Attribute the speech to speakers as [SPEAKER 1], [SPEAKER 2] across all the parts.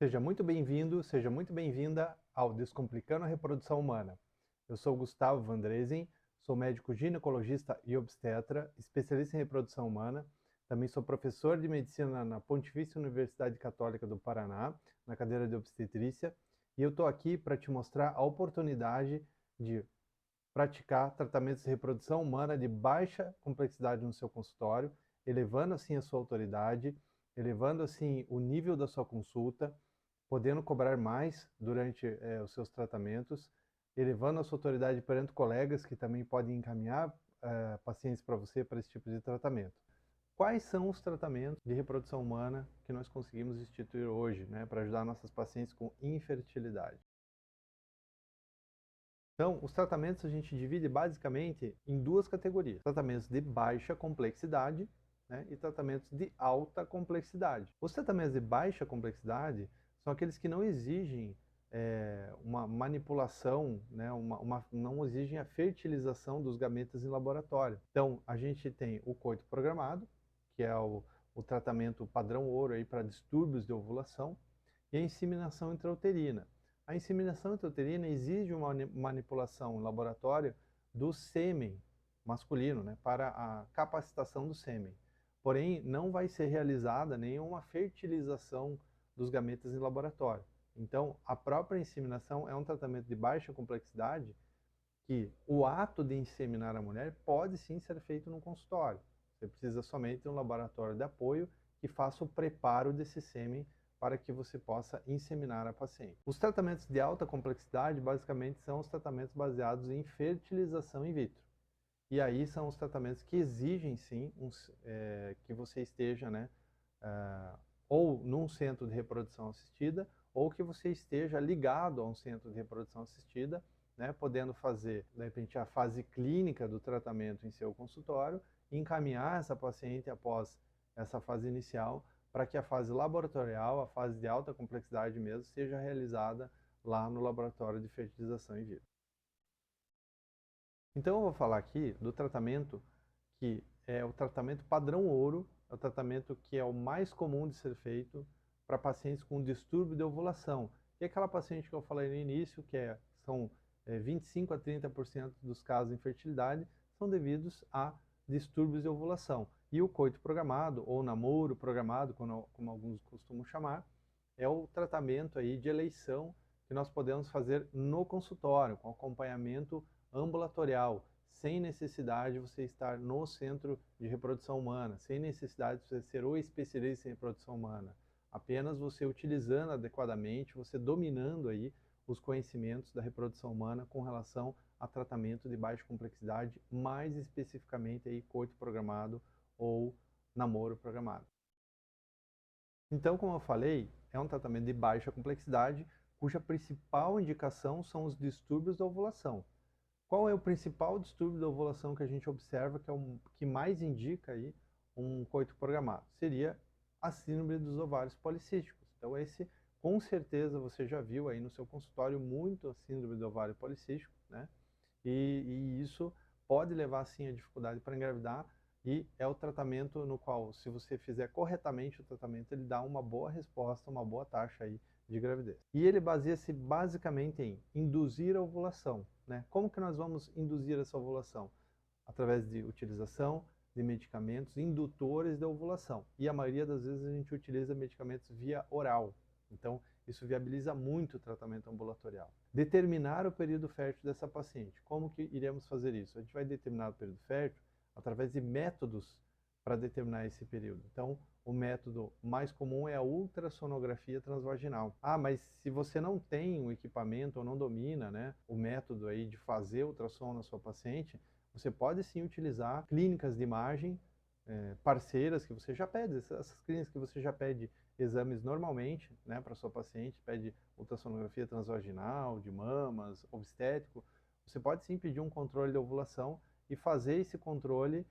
[SPEAKER 1] Seja muito bem-vindo, seja muito bem-vinda ao Descomplicando a Reprodução Humana. Eu sou Gustavo Vandresen, sou médico ginecologista e obstetra, especialista em reprodução humana. Também sou professor de medicina na Pontifícia Universidade Católica do Paraná, na cadeira de obstetrícia, e eu estou aqui para te mostrar a oportunidade de praticar tratamentos de reprodução humana de baixa complexidade no seu consultório, elevando assim a sua autoridade, elevando assim o nível da sua consulta, podendo cobrar mais durante os seus tratamentos, elevando a sua autoridade perante colegas que também podem encaminhar pacientes para você para esse tipo de tratamento. Quais são os tratamentos de reprodução humana que nós conseguimos instituir hoje, né, para ajudar nossas pacientes com infertilidade? Então, os tratamentos a gente divide basicamente em duas categorias: tratamentos de baixa complexidade, né, e tratamentos de alta complexidade. Os tratamentos de baixa complexidade são aqueles que não exigem uma manipulação, né, não exigem a fertilização dos gametas em laboratório. Então, a gente tem o coito programado, que é o tratamento padrão ouro para distúrbios de ovulação, e a inseminação intrauterina. A inseminação intrauterina exige uma manipulação em laboratório do sêmen masculino, né, para a capacitação do sêmen. Porém, não vai ser realizada nenhuma fertilização dos gametas em laboratório. Então, a própria inseminação é um tratamento de baixa complexidade que o ato de inseminar a mulher pode sim ser feito no consultório. Você precisa somente de um laboratório de apoio que faça o preparo desse sêmen para que você possa inseminar a paciente. Os tratamentos de alta complexidade basicamente são os tratamentos baseados em fertilização in vitro. E aí são os tratamentos que exigem sim que você esteja, né, ou num centro de reprodução assistida, ou que você esteja ligado a um centro de reprodução assistida, né, podendo fazer, de repente, a fase clínica do tratamento em seu consultório e encaminhar essa paciente após essa fase inicial para que a fase laboratorial, a fase de alta complexidade mesmo, seja realizada lá no laboratório de fertilização in vitro. Então eu vou falar aqui do tratamento que é o tratamento padrão ouro, é o tratamento que é o mais comum de ser feito para pacientes com distúrbio de ovulação. E aquela paciente que eu falei no início, são 25 a 30% dos casos de infertilidade, são devidos a distúrbios de ovulação. E o coito programado, ou namoro programado, como alguns costumam chamar, é o tratamento aí de eleição que nós podemos fazer no consultório, com acompanhamento ambulatorial, sem necessidade de você estar no centro de reprodução humana, sem necessidade de você ser o especialista em reprodução humana. Apenas você utilizando adequadamente, você dominando aí os conhecimentos da reprodução humana com relação a tratamento de baixa complexidade, mais especificamente aí coito programado ou namoro programado. Então, como eu falei, é um tratamento de baixa complexidade, cuja principal indicação são os distúrbios da ovulação. Qual é o principal distúrbio da ovulação que a gente observa, que é o que mais indica aí um coito programado? Seria a síndrome dos ovários policísticos. Então esse, com certeza, você já viu aí no seu consultório muito a síndrome do ovário policístico, né? E isso pode levar, sim, a dificuldade para engravidar, e é o tratamento no qual, se você fizer corretamente o tratamento, ele dá uma boa resposta, uma boa taxa aí de gravidez. E ele baseia-se basicamente em induzir a ovulação, né? Como que nós vamos induzir essa ovulação? Através de utilização de medicamentos indutores da ovulação. E a maioria das vezes a gente utiliza medicamentos via oral. Então, isso viabiliza muito o tratamento ambulatorial. Determinar o período fértil dessa paciente. Como que iremos fazer isso? A gente vai determinar o período fértil através de métodos para determinar esse período. Então, o método mais comum é a ultrassonografia transvaginal. Ah, mas se você não tem o equipamento ou não domina, né, o método aí de fazer ultrassom na sua paciente, você pode sim utilizar clínicas de imagem parceiras que você já pede, essas clínicas que você já pede exames normalmente, né, para sua paciente, pede ultrassonografia transvaginal, de mamas, obstétrico. Você pode sim pedir um controle de ovulação e fazer esse controle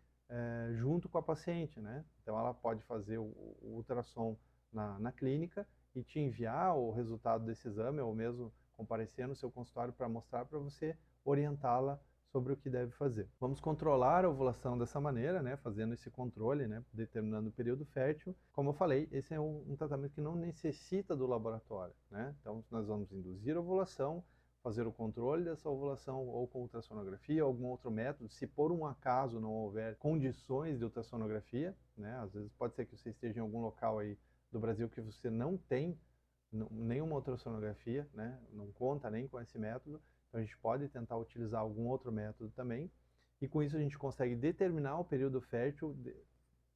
[SPEAKER 1] junto com a paciente, né? Então ela pode fazer o ultrassom na clínica e te enviar o resultado desse exame, ou mesmo comparecer no seu consultório para mostrar, para você orientá-la sobre o que deve fazer. Vamos controlar a ovulação dessa maneira, né, fazendo esse controle, né, determinando o período fértil. Como eu falei, esse é um tratamento que não necessita do laboratório, né? Então, nós vamos induzir a ovulação, fazer o controle dessa ovulação ou com ultrassonografia, algum outro método, se por um acaso não houver condições de ultrassonografia, né? Às vezes pode ser que você esteja em algum local aí do Brasil que você não tem nenhuma ultrassonografia, né? Não conta nem com esse método, então a gente pode tentar utilizar algum outro método também, e com isso a gente consegue determinar o período fértil,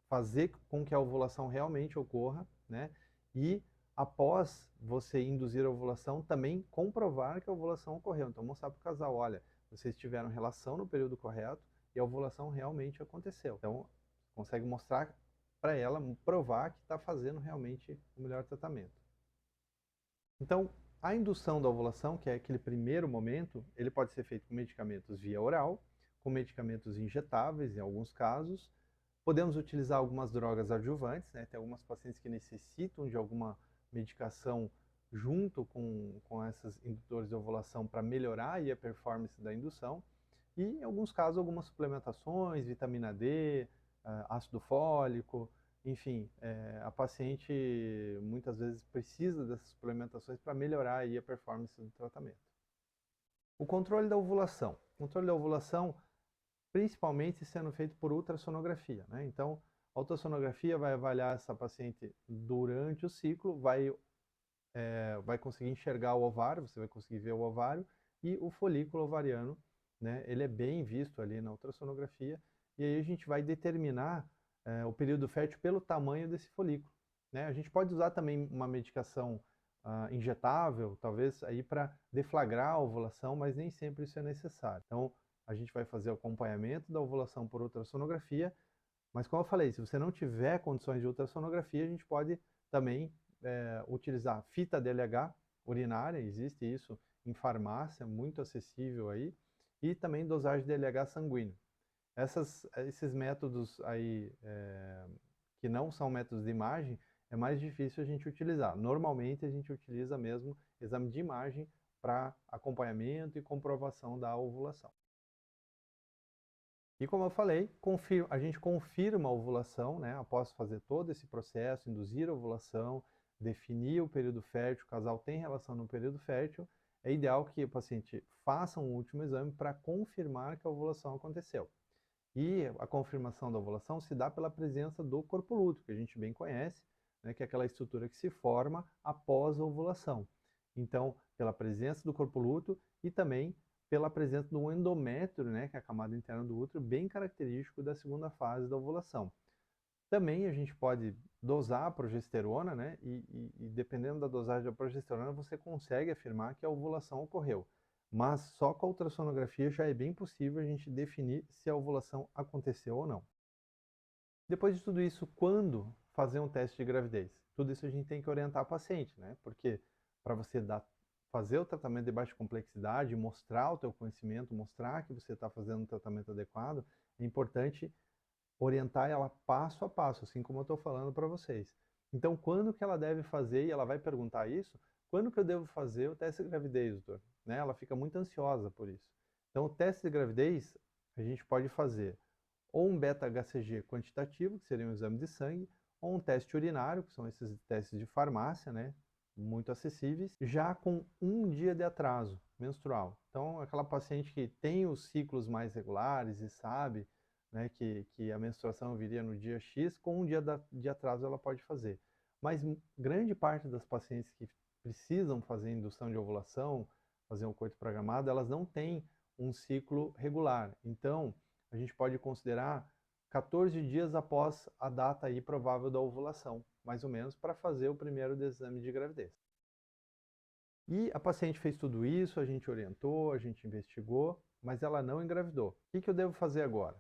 [SPEAKER 1] fazer com que a ovulação realmente ocorra, né? E após você induzir a ovulação, também comprovar que a ovulação ocorreu. Então mostrar para o casal, olha, vocês tiveram relação no período correto e a ovulação realmente aconteceu. Então consegue mostrar para ela, provar que está fazendo realmente o melhor tratamento. Então, a indução da ovulação, que é aquele primeiro momento, ele pode ser feito com medicamentos via oral, com medicamentos injetáveis em alguns casos. Podemos utilizar algumas drogas adjuvantes, né? Tem algumas pacientes que necessitam de alguma medicação junto com esses indutores de ovulação para melhorar aí a performance da indução. E, em alguns casos, algumas suplementações, vitamina D, ácido fólico, enfim, a paciente muitas vezes precisa dessas suplementações para melhorar aí a performance do tratamento. O controle da ovulação. O controle da ovulação, principalmente sendo feito por ultrassonografia, né? Então, a ultrassonografia vai avaliar essa paciente durante o ciclo, vai conseguir enxergar o ovário, você vai conseguir ver o ovário e o folículo ovariano, né? Ele é bem visto ali na ultrassonografia, e aí a gente vai determinar o período fértil pelo tamanho desse folículo, né? A gente pode usar também uma medicação injetável, talvez aí para deflagrar a ovulação, mas nem sempre isso é necessário. Então, a gente vai fazer o acompanhamento da ovulação por ultrassonografia, mas como eu falei, se você não tiver condições de ultrassonografia, a gente pode também utilizar fita DLH urinária, existe isso em farmácia, muito acessível aí, e também dosagem de DLH sanguíneo. Esses métodos aí, que não são métodos de imagem, é mais difícil a gente utilizar. Normalmente a gente utiliza mesmo exame de imagem para acompanhamento e comprovação da ovulação. E como eu falei, a gente confirma a ovulação, né, após fazer todo esse processo, induzir a ovulação, definir o período fértil, o casal tem relação no período fértil, é ideal que o paciente faça um último exame para confirmar que a ovulação aconteceu. E a confirmação da ovulação se dá pela presença do corpo lúteo, que a gente bem conhece, né, que é aquela estrutura que se forma após a ovulação. Então, pela presença do corpo lúteo e também pela presença do endométrio, né, que é a camada interna do útero, bem característico da segunda fase da ovulação. Também a gente pode dosar a progesterona, né, e dependendo da dosagem da progesterona, você consegue afirmar que a ovulação ocorreu. Mas só com a ultrassonografia já é bem possível a gente definir se a ovulação aconteceu ou não. Depois de tudo isso, quando fazer um teste de gravidez? Tudo isso a gente tem que orientar a paciente, né? Porque para você fazer o tratamento de baixa complexidade, mostrar o teu conhecimento, mostrar que você está fazendo um tratamento adequado, é importante orientar ela passo a passo, assim como eu estou falando para vocês. Então, quando que ela deve fazer, e ela vai perguntar isso, quando que eu devo fazer o teste de gravidez, doutor? Né? Ela fica muito ansiosa por isso. Então, o teste de gravidez, a gente pode fazer ou um beta-HCG quantitativo, que seria um exame de sangue, ou um teste urinário, que são esses testes de farmácia, né? Muito acessíveis, já com um dia de atraso menstrual. Então, aquela paciente que tem os ciclos mais regulares e sabe, né, que a menstruação viria no dia X, com um dia de atraso ela pode fazer. Mas grande parte das pacientes que precisam fazer indução de ovulação, fazer um coito programado, elas não têm um ciclo regular. Então, a gente pode considerar 14 dias após a data aí provável da ovulação, mais ou menos, para fazer o primeiro exame de gravidez. E a paciente fez tudo isso, a gente orientou, a gente investigou, mas ela não engravidou. O que eu devo fazer agora?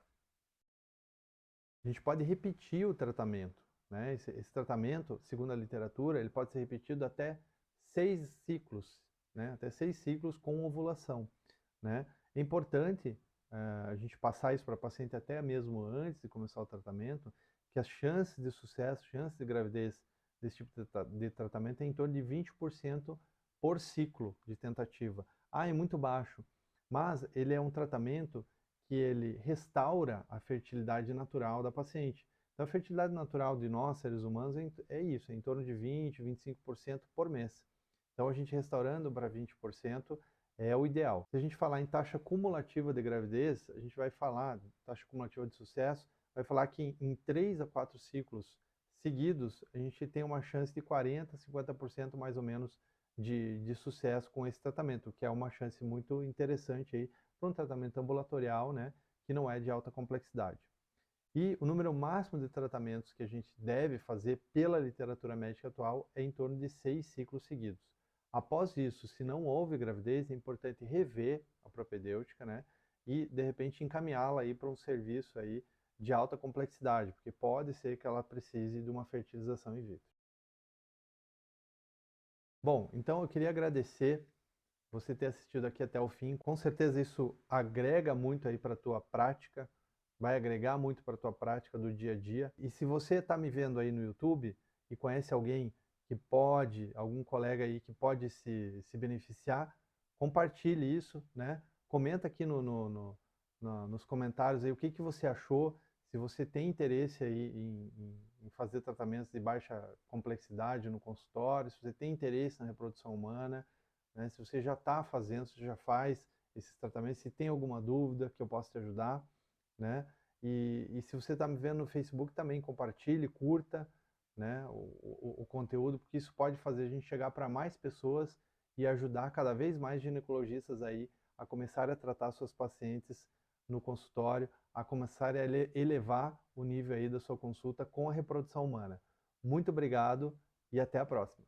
[SPEAKER 1] A gente pode repetir o tratamento, né? Esse tratamento, segundo a literatura, ele pode ser repetido até 6 ciclos, né? Até 6 ciclos com ovulação, né? É importante a gente passar isso para a paciente até mesmo antes de começar o tratamento, que as chances de sucesso, chances de gravidez desse tipo de tratamento é em torno de 20% por ciclo de tentativa. Ah, é muito baixo. mas ele é um tratamento que ele restaura a fertilidade natural da paciente. Então, a fertilidade natural de nós, seres humanos, é isso, é em torno de 20, 25% por mês. Então, a gente restaurando para 20% é o ideal. Se a gente falar em taxa cumulativa de gravidez, a gente vai falar, taxa cumulativa de sucesso, vai falar que em 3 a 4 ciclos seguidos, a gente tem uma chance de 40, 50% mais ou menos de sucesso com esse tratamento, que é uma chance muito interessante aí para um tratamento ambulatorial, né, que não é de alta complexidade. E o número máximo de tratamentos que a gente deve fazer pela literatura médica atual é em torno de 6 ciclos seguidos. Após isso, se não houve gravidez, é importante rever a propedêutica, né? E, de repente, encaminhá-la aí para um serviço aí de alta complexidade, porque pode ser que ela precise de uma fertilização in vitro. Bom, então eu queria agradecer você ter assistido aqui até o fim. Com certeza isso agrega muito aí para a tua prática, vai agregar muito para a tua prática do dia a dia. E se você está me vendo aí no YouTube e conhece alguém que pode, algum colega aí que pode se beneficiar, compartilhe isso, né? Comenta aqui nos comentários aí o que você achou, se você tem interesse aí em fazer tratamentos de baixa complexidade no consultório, se você tem interesse na reprodução humana, né? Se você já está fazendo, se já faz esses tratamentos, se tem alguma dúvida que eu possa te ajudar, né? E se você está me vendo no Facebook, também compartilhe, curta, né, o conteúdo, porque isso pode fazer a gente chegar para mais pessoas e ajudar cada vez mais ginecologistas aí a começar a tratar suas pacientes no consultório, a começar a elevar o nível aí da sua consulta com a reprodução humana. Muito obrigado e até a próxima.